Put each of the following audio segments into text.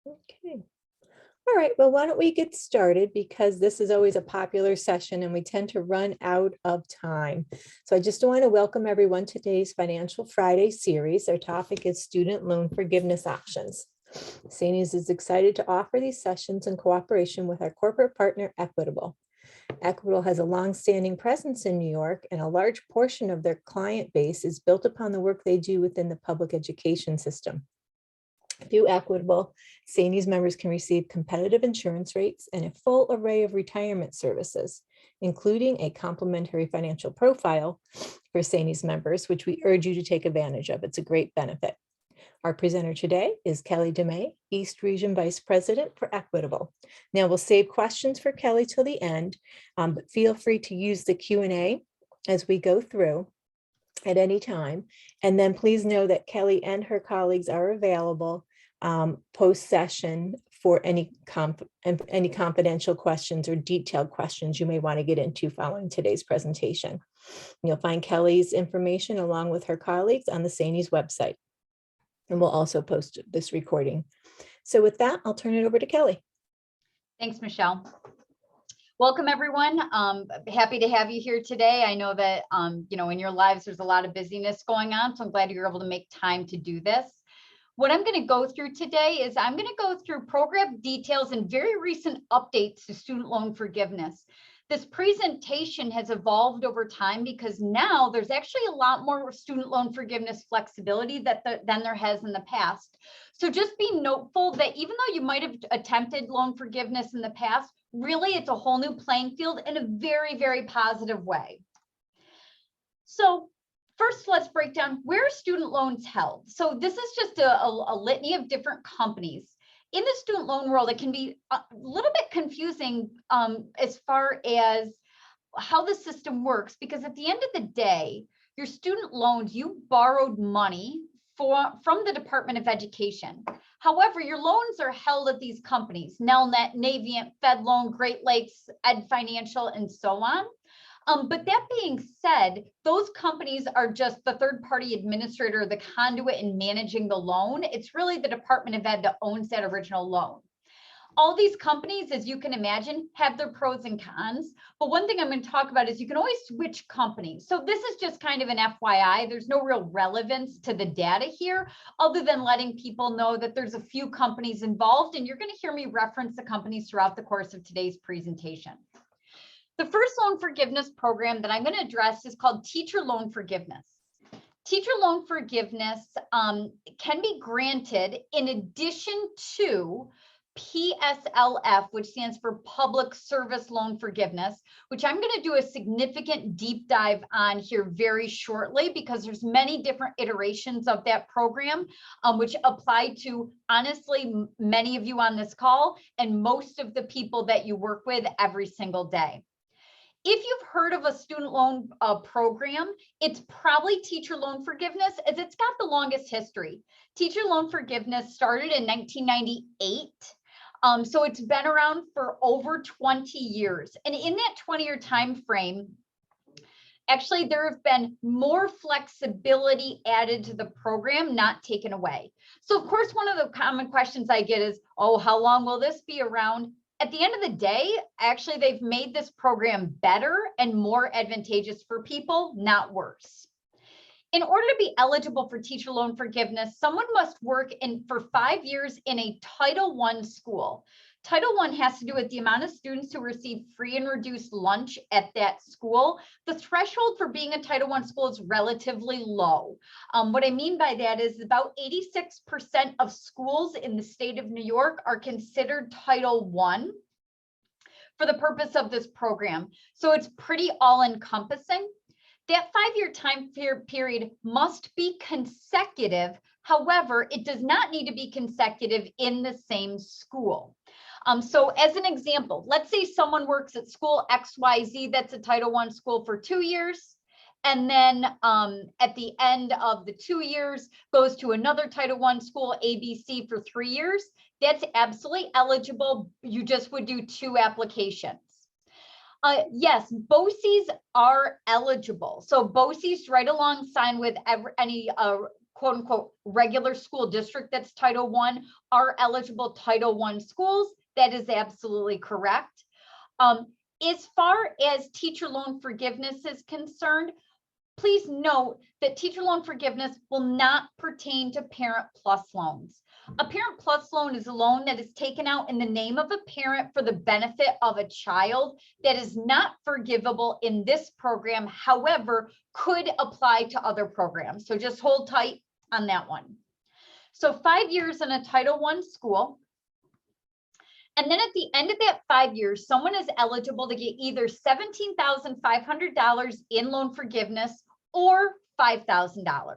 Okay. All right, well, why don't we get started, because this is always a popular session and we tend to run out of time. So I just want to welcome everyone to today's Financial Friday series. Our topic is student loan forgiveness options. Sanies is excited to offer these sessions in cooperation with our corporate partner, Equitable. Equitable has a long-standing presence in New York, and a large portion of their client base is built upon the work they do within the public education system. Through Equitable, Sanies members can receive competitive insurance rates and a full array of retirement services, including a complimentary financial profile for Sanies members, which we urge you to take advantage of. It's a great benefit. Our presenter today is Kelly DeMay, East Region Vice President for Equitable. Now, we'll save questions for Kelly till the end, but feel free to use the Q&A as we go through at any time. And then please know that Kelly and her colleagues are available post-session for any confidential questions or detailed questions you may want to get into following today's presentation. You'll find Kelly's information along with her colleagues on the Sanies website. And we'll also post this recording. So with that, I'll turn it over to Kelly. Thanks, Michelle. Welcome, everyone. Happy to have you here today. I know that, in your lives, there's a lot of busyness going on, so I'm glad you're able to make time to do this. What I'm going to go through today is I'm going to go through program details and very recent updates to student loan forgiveness. This presentation has evolved over time because now there's actually a lot more student loan forgiveness flexibility than there has in the past. So just be noteful that even though you might have attempted loan forgiveness in the past, really it's a whole new playing field in a very, very positive way. So first, let's break down where are student loans held. So this is just a litany of different companies. In the student loan world, it can be a little bit confusing as far as how the system works, because at the end of the day, your student loans, you borrowed money from the Department of Education. However, your loans are held at these companies, Nelnet, Navient, FedLoan, Great Lakes, Ed Financial, and so on. But that being said, those companies are just the third-party administrator, the conduit in managing the loan. It's really the Department of Ed that owns that original loan. All these companies, as you can imagine, have their pros and cons. But one thing I'm going to talk about is you can always switch companies. So this is just kind of an FYI. There's no real relevance to the data here, other than letting people know that there's a few companies involved, and you're going to hear me reference the companies throughout the course of today's presentation. The first loan forgiveness program that I'm going to address is called Teacher Loan Forgiveness. Teacher loan forgiveness can be granted in addition to PSLF, which stands for Public Service Loan Forgiveness, which I'm going to do a significant deep dive on here very shortly, because there's many different iterations of that program, which apply to, honestly, many of you on this call and most of the people that you work with every single day. If you've heard of a student loan program, it's probably teacher loan forgiveness, as it's got the longest history. Teacher loan forgiveness started in 1998. So it's been around for over 20 years. And in that 20-year time frame, actually, there have been more flexibility added to the program, not taken away. So of course, one of the common questions I get is, oh, how long will this be around? At the end of the day, actually, they've made this program better and more advantageous for people, not worse. In order to be eligible for teacher loan forgiveness, someone must work for 5 years in a Title I school. Title I has to do with the amount of students who receive free and reduced lunch at that school. The threshold for being a Title I school is relatively low. What I mean by that is about 86% of schools in the state of New York are considered Title I for the purpose of this program. So it's pretty all-encompassing. That 5-year time period must be consecutive. However, it does not need to be consecutive in the same school. So as an example, let's say someone works at school XYZ, that's a Title I school, for 2 years. And then at the end of the 2 years goes to another Title I school, ABC, for 3 years. That's absolutely eligible. You just would do 2 applications. Yes, BOCES are eligible. So BOCES right alongside with any quote unquote regular school district that's Title I are eligible Title I schools. That is absolutely correct. As far as teacher loan forgiveness is concerned, please note that teacher loan forgiveness will not pertain to Parent Plus loans. A Parent Plus loan is a loan that is taken out in the name of a parent for the benefit of a child that is not forgivable in this program, however, could apply to other programs. So just hold tight on that one. So 5 years in a Title I school. And then at the end of that 5 years, someone is eligible to get either $17,500 in loan forgiveness or $5,000.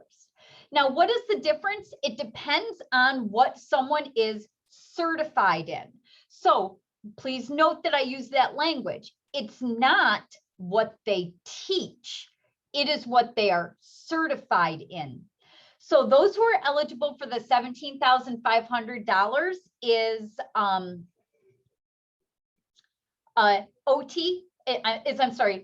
Now, what is the difference? It depends on what someone is certified in. So please note that I use that language. It's not what they teach. It is what they are certified in. So those who are eligible for the $17,500 is OT,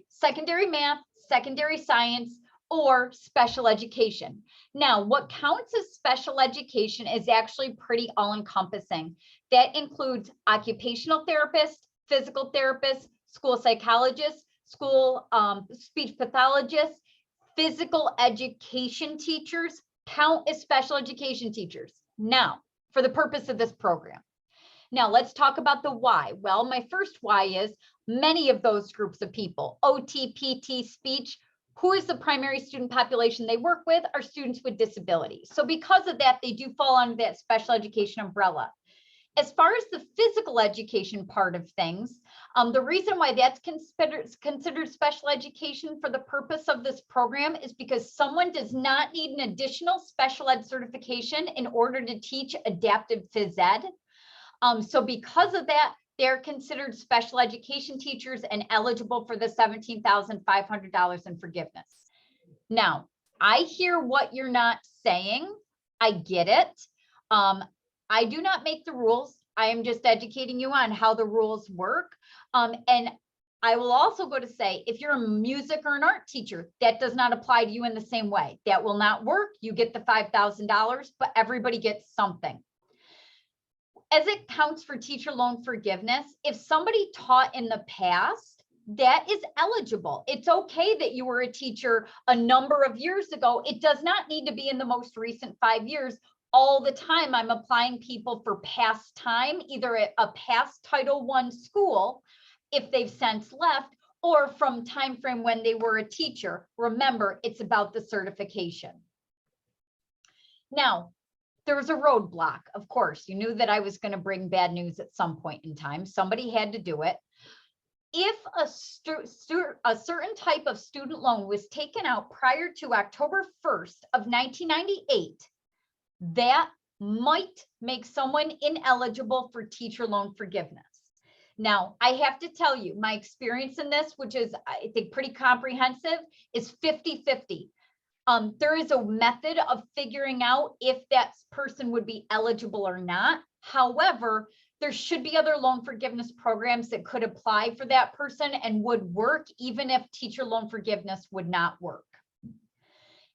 secondary math, secondary science, or special education. Now, what counts as special education is actually pretty all-encompassing. That includes occupational therapists, physical therapists, school psychologists, school speech pathologists, physical education teachers count as special education teachers. Now, for the purpose of this program. Now, let's talk about the why. Well, my first why is many of those groups of people, OT, PT, speech, who is the primary student population they work with are students with disabilities. So because of that, they do fall under that special education umbrella. As far as the physical education part of things, the reason why that's considered special education for the purpose of this program is because someone does not need an additional special ed certification in order to teach adaptive phys ed. So because of that, they're considered special education teachers and eligible for the $17,500 in forgiveness. Now, I hear what you're not saying. I get it. I do not make the rules. I am just educating you on how the rules work. And I will also go to say, if you're a music or an art teacher, that does not apply to you in the same way. That will not work. You get the $5,000, but everybody gets something. As it counts for teacher loan forgiveness, if somebody taught in the past, that is eligible. It's okay that you were a teacher a number of years ago. It does not need to be in the most recent 5 years. All the time, I'm applying people for past time, either at a past Title I school, if they've since left, or from time frame when they were a teacher. Remember, it's about the certification. Now, there was a roadblock. Of course, you knew that I was going to bring bad news at some point in time. Somebody had to do it. If a certain type of student loan was taken out prior to October 1st of 1998, that might make someone ineligible for teacher loan forgiveness. Now, I have to tell you, my experience in this, which is, I think, pretty comprehensive, is 50-50. There is a method of figuring out if that person would be eligible or not. However, there should be other loan forgiveness programs that could apply for that person and would work even if teacher loan forgiveness would not work.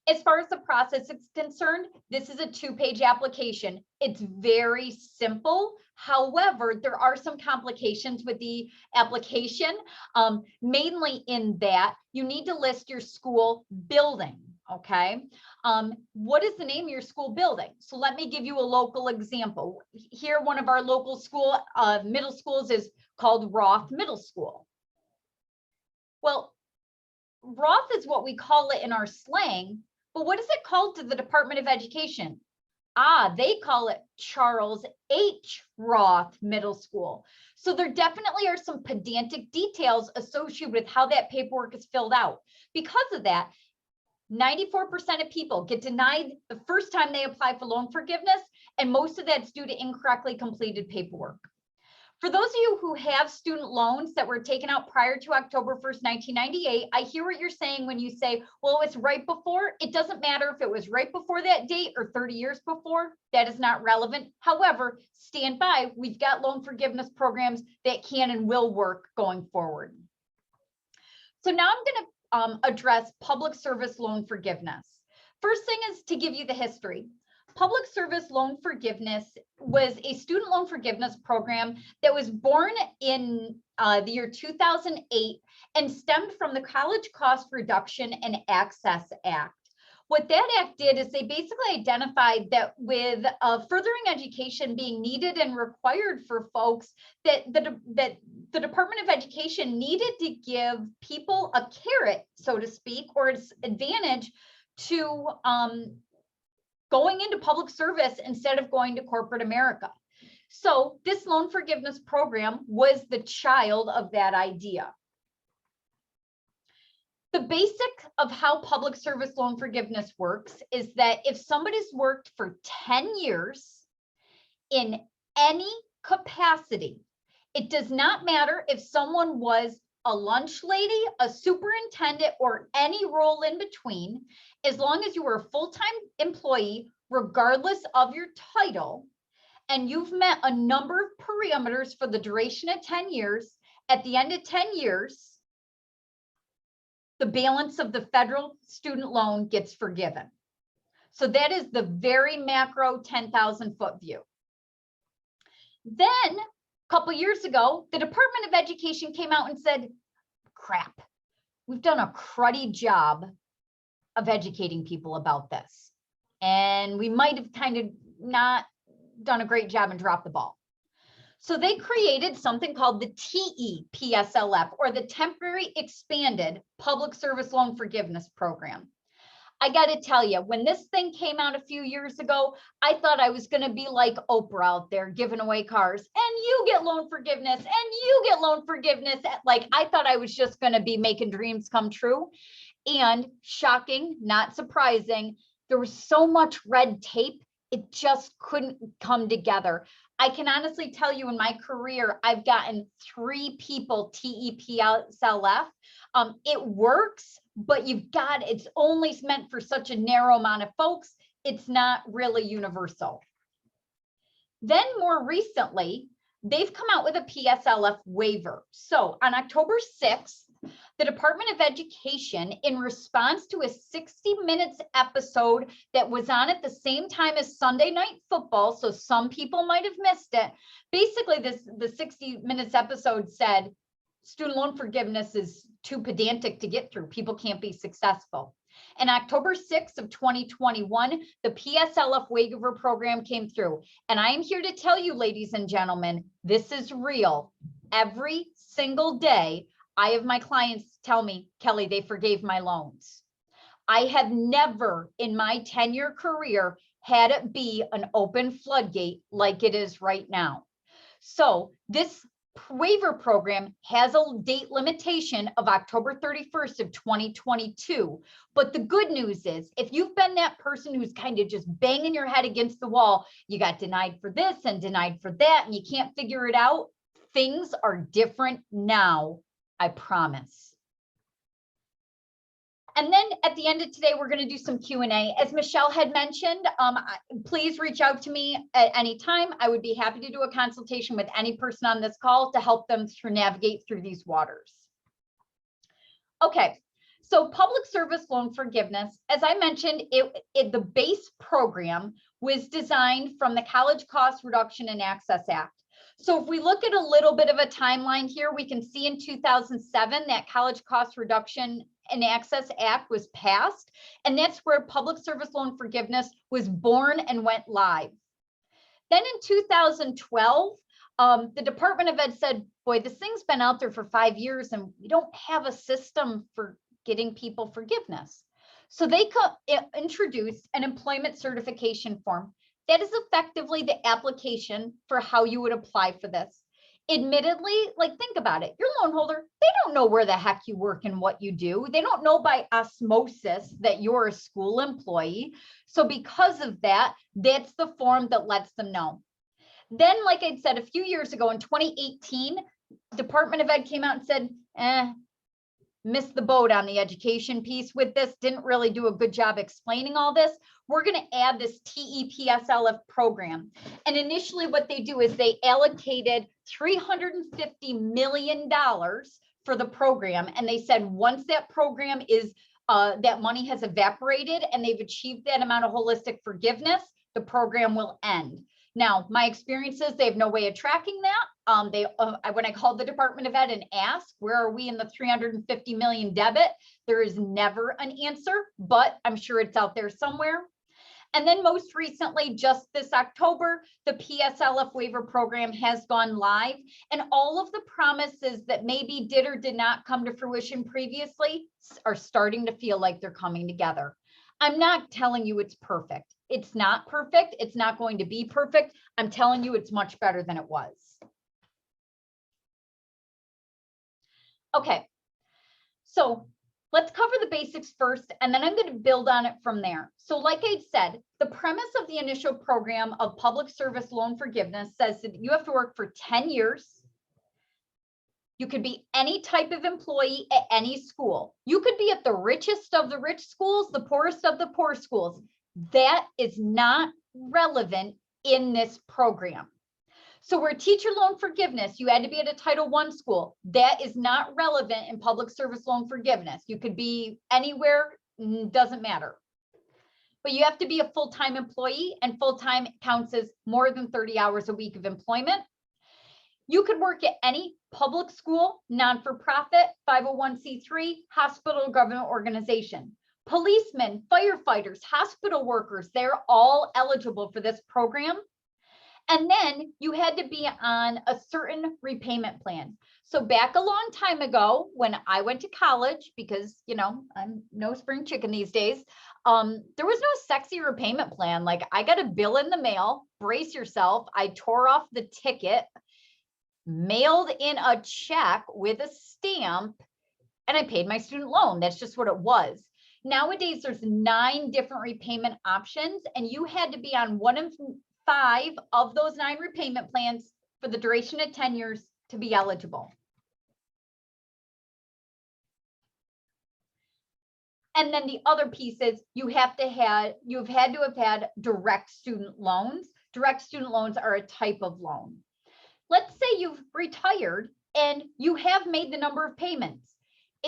As far as the process is concerned, this is a 2-page application. It's very simple. However, there are some complications with the application, mainly in that you need to list your school building. Okay. What is the name of your school building? So let me give you a local example. Here, one of our local middle schools is called Roth Middle School. Well, Roth is what we call it in our slang, but what is it called to the Department of Education? They call it Charles H. Roth Middle School. So there definitely are some pedantic details associated with how that paperwork is filled out. Because of that, 94% of people get denied the first time they apply for loan forgiveness, and most of that's due to incorrectly completed paperwork. For those of you who have student loans that were taken out prior to October 1st, 1998, I hear what you're saying when you say, well, it's right before. It doesn't matter if it was right before that date or 30 years before. That is not relevant. However, stand by. We've got loan forgiveness programs that can and will work going forward. So now I'm going to address public service loan forgiveness. First thing is to give you the history. Public service loan forgiveness was a student loan forgiveness program that was born in the year 2008 and stemmed from the College Cost Reduction and Access Act. What that act did is they basically identified that with furthering education being needed and required for folks, that the Department of Education needed to give people a carrot, so to speak, or its advantage to going into public service instead of going to corporate America. So this loan forgiveness program was the child of that idea. The basic of how public service loan forgiveness works is that if somebody's worked for 10 years in any capacity, it does not matter if someone was a lunch lady, a superintendent, or any role in between, as long as you were a full-time employee, regardless of your title, and you've met a number of parameters for the duration of 10 years, at the end of 10 years, the balance of the federal student loan gets forgiven. So that is the very macro 10,000 foot view. Then a couple years ago, the Department of Education came out and said, crap, we've done a cruddy job of educating people about this. And we might have kind of not done a great job and dropped the ball. So they created something called the TEPSLF, or the Temporary Expanded Public Service Loan Forgiveness Program. I got to tell you, when this thing came out a few years ago, I thought I was going to be like Oprah out there giving away cars, and you get loan forgiveness, and you get loan forgiveness. Like, I thought I was just going to be making dreams come true. And shocking, not surprising, there was so much red tape, it just couldn't come together. I can honestly tell you, in my career, I've gotten 3 people TEPSLF. It works, but it's only meant for such a narrow amount of folks. It's not really universal. Then more recently, they've come out with a PSLF waiver. So on October 6th, the Department of Education, in response to a 60 Minutes episode that was on at the same time as Sunday Night Football, so some people might have missed it. Basically, the 60 Minutes episode said, student loan forgiveness is too pedantic to get through. People can't be successful. And October 6th of 2021, the PSLF waiver program came through. And I am here to tell you, ladies and gentlemen, this is real. Every single day, I have my clients tell me, Kelly, they forgave my loans. I have never in my 10-year career had it be an open floodgate like it is right now. So this waiver program has a date limitation of October 31st of 2022. But the good news is, if you've been that person who's kind of just banging your head against the wall, you got denied for this and denied for that, and you can't figure it out, things are different now, I promise. And then at the end of today, we're going to do some Q&A. As Michelle had mentioned, please reach out to me at any time. I would be happy to do a consultation with any person on this call to help them navigate through these waters. Okay, so public service loan forgiveness, as I mentioned, the base program was designed from the College Cost Reduction and Access Act. So if we look at a little bit of a timeline here, we can see in 2007 that College Cost Reduction and Access Act was passed, and that's where public service loan forgiveness was born and went live. Then in 2012, the Department of Ed said, boy, this thing's been out there for 5 years and we don't have a system for getting people forgiveness. So they introduced an employment certification form. That is effectively the application for how you would apply for this. Admittedly, like, think about it. Your loan holder, they don't know where the heck you work and what you do. They don't know by osmosis that you're a school employee. So because of that, that's the form that lets them know. Then, like I said, a few years ago in 2018, Department of Ed came out and said, missed the boat on the education piece with this, didn't really do a good job explaining all this. We're going to add this TEPSLF program. And initially what they do is they allocated $350 million for the program. And they said, once that program is that money has evaporated and they've achieved that amount of holistic forgiveness, the program will end. Now, my experience is they have no way of tracking that. When I called the Department of Ed and asked, where are we in the 350 million debit? There is never an answer, but I'm sure it's out there somewhere. And then most recently, just this October, the PSLF waiver program has gone live, and all of the promises that maybe did or did not come to fruition previously are starting to feel like they're coming together. I'm not telling you it's perfect. It's not perfect. It's not going to be perfect. I'm telling you it's much better than it was. Okay, so let's cover the basics first, and then I'm going to build on it from there. So like I said, the premise of the initial program of public service loan forgiveness says that you have to work for 10 years. You could be any type of employee at any school. You could be at the richest of the rich schools, the poorest of the poor schools. That is not relevant in this program. So where teacher loan forgiveness, you had to be at a Title I school. That is not relevant in public service loan forgiveness. You could be anywhere, doesn't matter. But you have to be a full-time employee, and full-time counts as more than 30 hours a week of employment. You could work at any public school, non-for-profit, 501c3, hospital, government organization. Policemen, firefighters, hospital workers, they're all eligible for this program. And then you had to be on a certain repayment plan. So back a long time ago, when I went to college, because, you know, I'm no spring chicken these days, there was no sexy repayment plan. Like, I got a bill in the mail, brace yourself. I tore off the ticket, mailed in a check with a stamp, and I paid my student loan. That's just what it was. Nowadays, there's 9 different repayment options, and you had to be on one of 5 of those 9 repayment plans for the duration of 10 years to be eligible. And then the other piece is you've had to have had direct student loans. Direct student loans are a type of loan. Let's say you've retired and you have made the number of payments.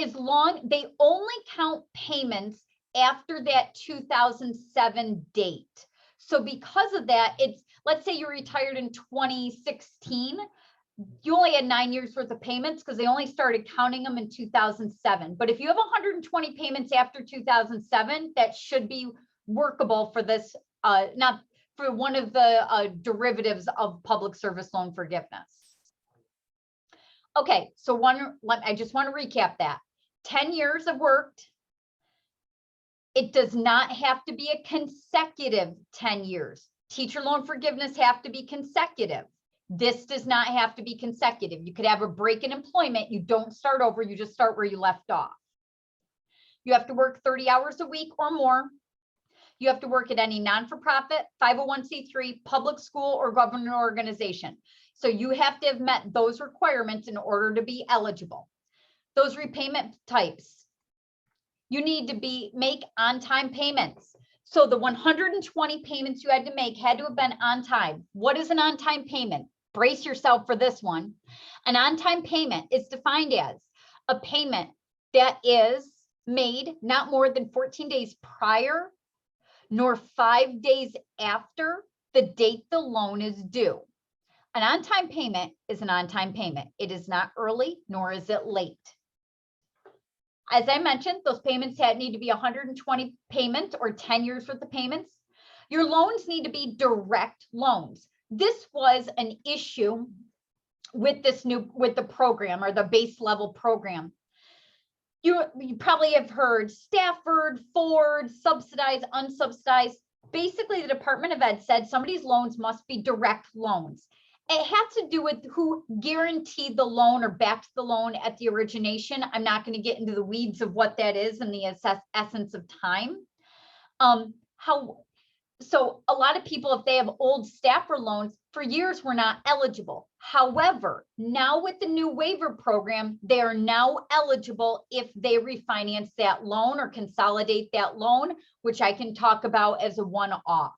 As long they only count payments after that 2007 date. So because of that, it's, let's say you retired in 2016, you only had 9 years worth of payments because they only started counting them in 2007. But if you have 120 payments after 2007, that should be workable for this, not for one of the derivatives of public service loan forgiveness. Okay, so I just want to recap that. 10 years of worked. It does not have to be a consecutive 10 years. Teacher loan forgiveness have to be consecutive. This does not have to be consecutive. You could have a break in employment. You don't start over. You just start where you left off. You have to work 30 hours a week or more. You have to work at any non-for-profit, 501c3, public school, or government organization. So you have to have met those requirements in order to be eligible. Those repayment types. You need to make on-time payments. So the 120 payments you had to make had to have been on time. What is an on-time payment? Brace yourself for this one. An on-time payment is defined as a payment that is made not more than 14 days prior, nor 5 days after the date the loan is due. An on-time payment is an on-time payment. It is not early, nor is it late. As I mentioned, those payments need to be 120 payments or 10 years worth of payments. Your loans need to be direct loans. This was an issue with the program, or the base level program. You probably have heard Stafford, Ford, subsidized, unsubsidized. Basically, the Department of Ed said somebody's loans must be direct loans. It has to do with who guaranteed the loan or backed the loan at the origination. I'm not going to get into the weeds of what that is in the essence of time. So a lot of people, if they have old staffer loans, for years were not eligible. However, now with the new waiver program, they are now eligible if they refinance that loan or consolidate that loan, which I can talk about as a one-off.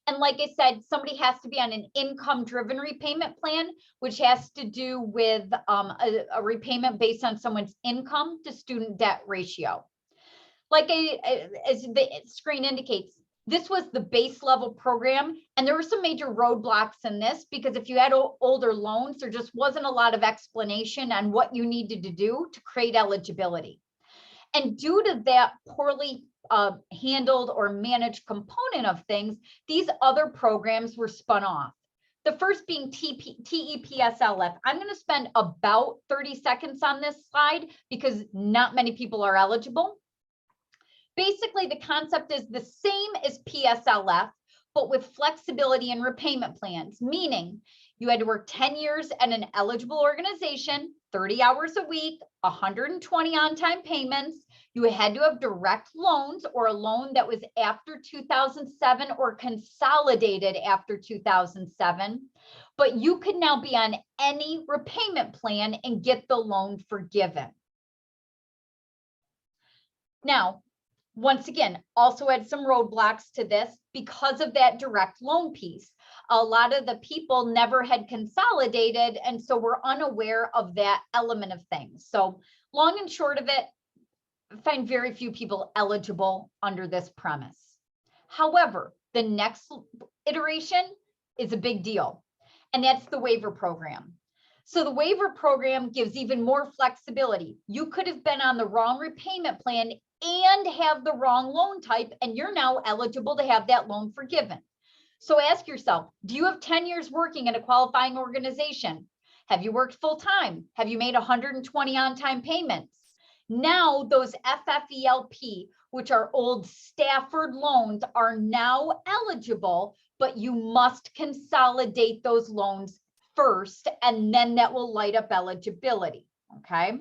And like I said, somebody has to be on an income-driven repayment plan, which has to do with a repayment based on someone's income to student debt ratio. Like as the screen indicates, this was the base level program, and there were some major roadblocks in this because if you had older loans, there just wasn't a lot of explanation on what you needed to do to create eligibility. And due to that poorly handled or managed component of things, these other programs were spun off. The first being TEPSLF. I'm going to spend about 30 seconds on this slide because not many people are eligible. Basically, the concept is the same as PSLF, but with flexibility in repayment plans, meaning you had to work 10 years at an eligible organization, 30 hours a week, 120 on-time payments. You had to have direct loans or a loan that was after 2007 or consolidated after 2007. But you could now be on any repayment plan and get the loan forgiven. Now, once again, also had some roadblocks to this because of that direct loan piece. A lot of the people never had consolidated, and so we're unaware of that element of things. So long and short of it, I find very few people eligible under this premise. However, the next iteration is a big deal, and that's the waiver program. So the waiver program gives even more flexibility. You could have been on the wrong repayment plan and have the wrong loan type, and you're now eligible to have that loan forgiven. So ask yourself, do you have 10 years working in a qualifying organization? Have you worked full time? Have you made 120 on-time payments? Now those FFELP, which are old Stafford loans, are now eligible, but you must consolidate those loans first, and then that will light up eligibility, okay?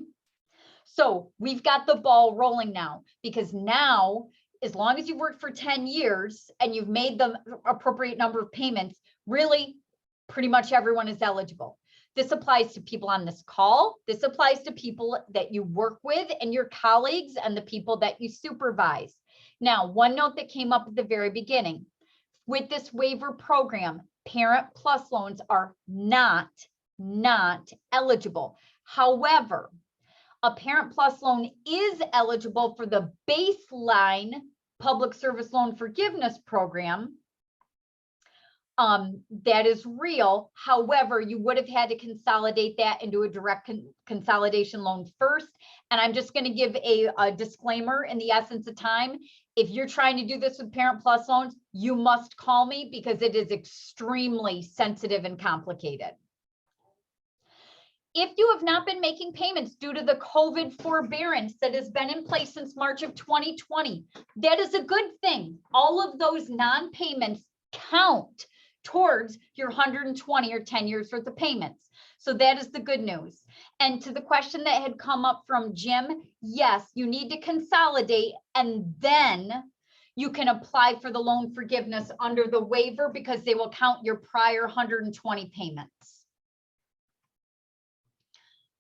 So we've got the ball rolling now, because now, as long as you've worked for 10 years and you've made the appropriate number of payments, really pretty much everyone is eligible. This applies to people on this call. This applies to people that you work with and your colleagues and the people that you supervise. Now, one note that came up at the very beginning, with this waiver program, Parent Plus loans are not eligible. However, a Parent Plus loan is eligible for the baseline public service loan forgiveness program. That is real. However, you would have had to consolidate that into a direct consolidation loan first. And I'm just going to give a disclaimer in the essence of time. If you're trying to do this with Parent Plus loans, you must call me because it is extremely sensitive and complicated. If you have not been making payments due to the COVID forbearance that has been in place since March of 2020, that is a good thing. All of those non-payments count towards your 120 or 10 years worth of payments. So that is the good news. And to the question that had come up from Jim, yes, you need to consolidate and then you can apply for the loan forgiveness under the waiver because they will count your prior 120 payments.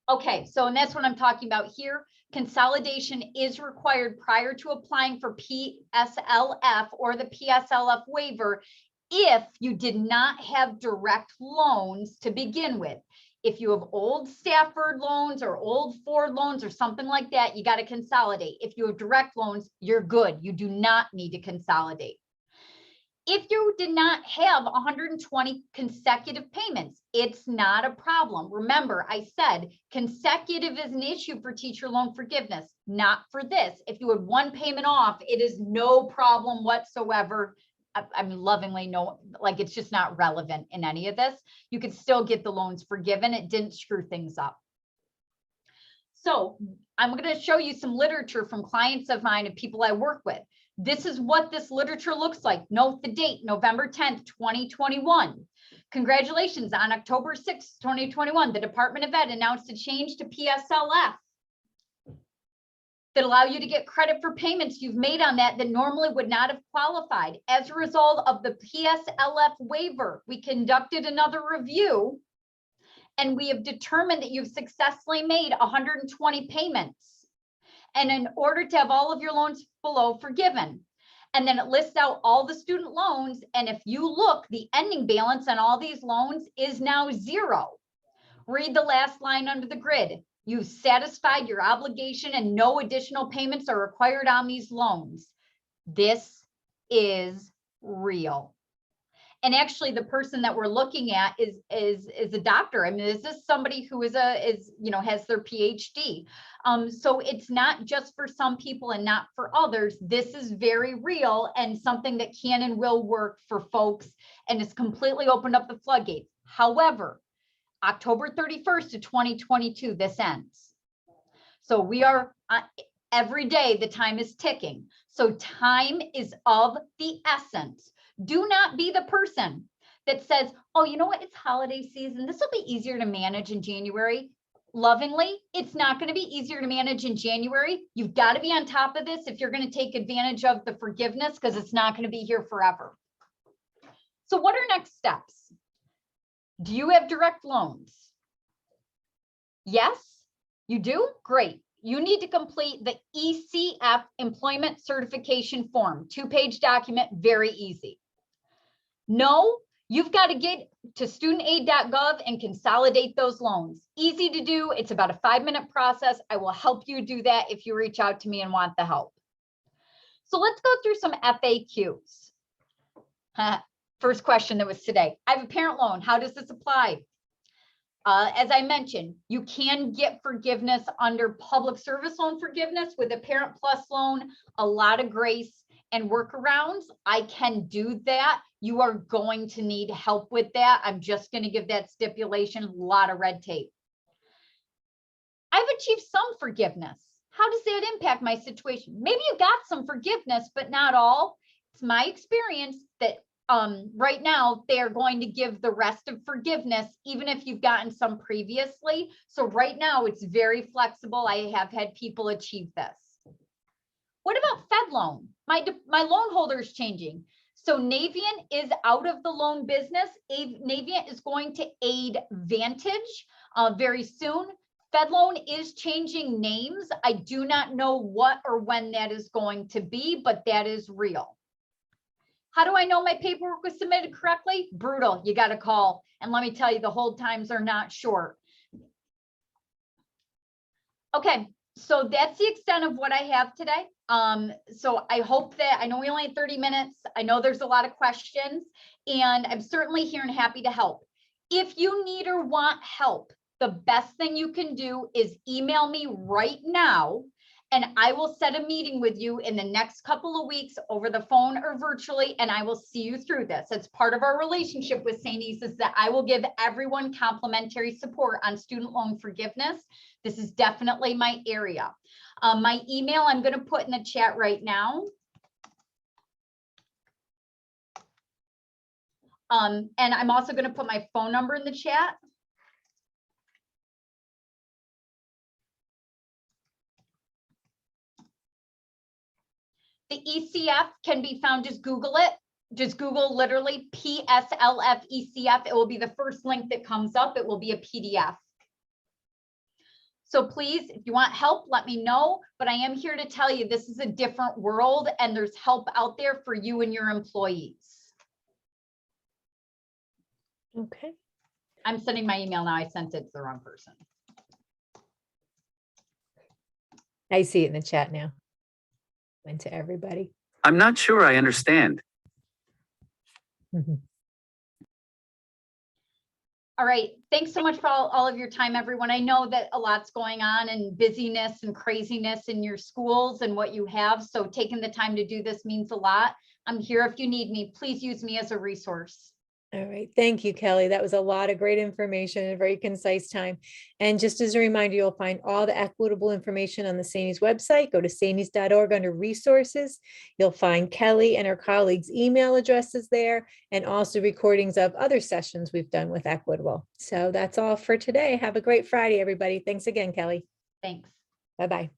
Okay, so and that's what I'm talking about here. Consolidation is required prior to applying for PSLF or the PSLF waiver if you did not have direct loans to begin with. If you have old Stafford loans or old Ford loans or something like that, you got to consolidate. If you have direct loans, you're good. You do not need to consolidate. If you did not have 120 consecutive payments, it's not a problem. Remember, I said consecutive is an issue for teacher loan forgiveness, not for this. If you had one payment off, it is no problem whatsoever. I mean, lovingly, no, like it's just not relevant in any of this. You could still get the loans forgiven. It didn't screw things up. So I'm going to show you some literature from clients of mine and people I work with. This is what this literature looks like. Note the date, November 10th, 2021. Congratulations, on October 6th, 2021, the Department of Ed announced a change to PSLF that allow you to get credit for payments you've made on that normally would not have qualified. As a result of the PSLF waiver, we conducted another review and we have determined that you've successfully made 120 payments. And in order to have all of your loans below forgiven, and then it lists out all the student loans. And if you look, the ending balance on all these loans is now 0. Read the last line under the grid. You've satisfied your obligation and no additional payments are required on these loans. This is real. And actually, the person that we're looking at is a doctor. I mean, this is somebody who has their PhD. So it's not just for some people and not for others. This is very real and something that can and will work for folks, and it's completely opened up the floodgates. However, October 31st of 2022, this ends. So we are every day, the time is ticking. So time is of the essence. Do not be the person that says, oh, you know what? It's holiday season. This will be easier to manage in January. Lovingly, it's not going to be easier to manage in January. You've got to be on top of this if you're going to take advantage of the forgiveness, because it's not going to be here forever. So what are next steps? Do you have direct loans? Yes, you do? Great. You need to complete the ECF Employment Certification Form, 2-page document, very easy. No, you've got to get to studentaid.gov and consolidate those loans. Easy to do. It's about a 5-minute process. I will help you do that if you reach out to me and want the help. So let's go through some FAQs. First question that was today. I have a parent loan. How does this apply? As I mentioned, you can get forgiveness under public service loan forgiveness with a Parent Plus loan, a lot of grace and workarounds. I can do that. You are going to need help with that. I'm just going to give that stipulation, a lot of red tape. I've achieved some forgiveness. How does that impact my situation? Maybe you got some forgiveness, but not all. It's my experience that right now they're going to give the rest of forgiveness, even if you've gotten some previously. So right now it's very flexible. I have had people achieve this. What about Fed loan? My loan holder is changing. So Navient is out of the loan business. Navient is going to aid Vantage very soon. Fed loan is changing names. I do not know what or when that is going to be, but that is real. How do I know my paperwork was submitted correctly? Brutal. You got to call. And let me tell you, the hold times are not short. Okay, so that's the extent of what I have today. So I hope that, I know we only had 30 minutes. I know there's a lot of questions, and I'm certainly here and happy to help. If you need or want help, the best thing you can do is email me right now, and I will set a meeting with you in the next couple of weeks over the phone or virtually, and I will see you through this. It's part of our relationship with St. A's that I will give everyone complimentary support on student loan forgiveness. This is definitely my area. My email I'm going to put in the chat right now. And I'm also going to put my phone number in the chat. The ECF can be found, just Google it. Just Google literally PSLF ECF. It will be the first link that comes up. It will be a PDF. So please, if you want help, let me know. But I am here to tell you this is a different world, and there's help out there for you and your employees. Okay. I'm sending my email now. I sent it to the wrong person. I see it in the chat now. Went to everybody. I'm not sure I understand. All right. Thanks so much for all of your time, everyone. I know that a lot's going on and busyness and craziness in your schools and what you have. So taking the time to do this means a lot. I'm here if you need me. Please use me as a resource. All right. Thank you, Kelly. That was a lot of great information in a very concise time. And just as a reminder, you'll find all the Equitable information on the SANES website. Go to sanes.org under resources. You'll find Kelly and her colleagues' email addresses there, and also recordings of other sessions we've done with Equitable. So that's all for today. Have a great Friday, everybody. Thanks again, Kelly. Thanks. Bye-bye.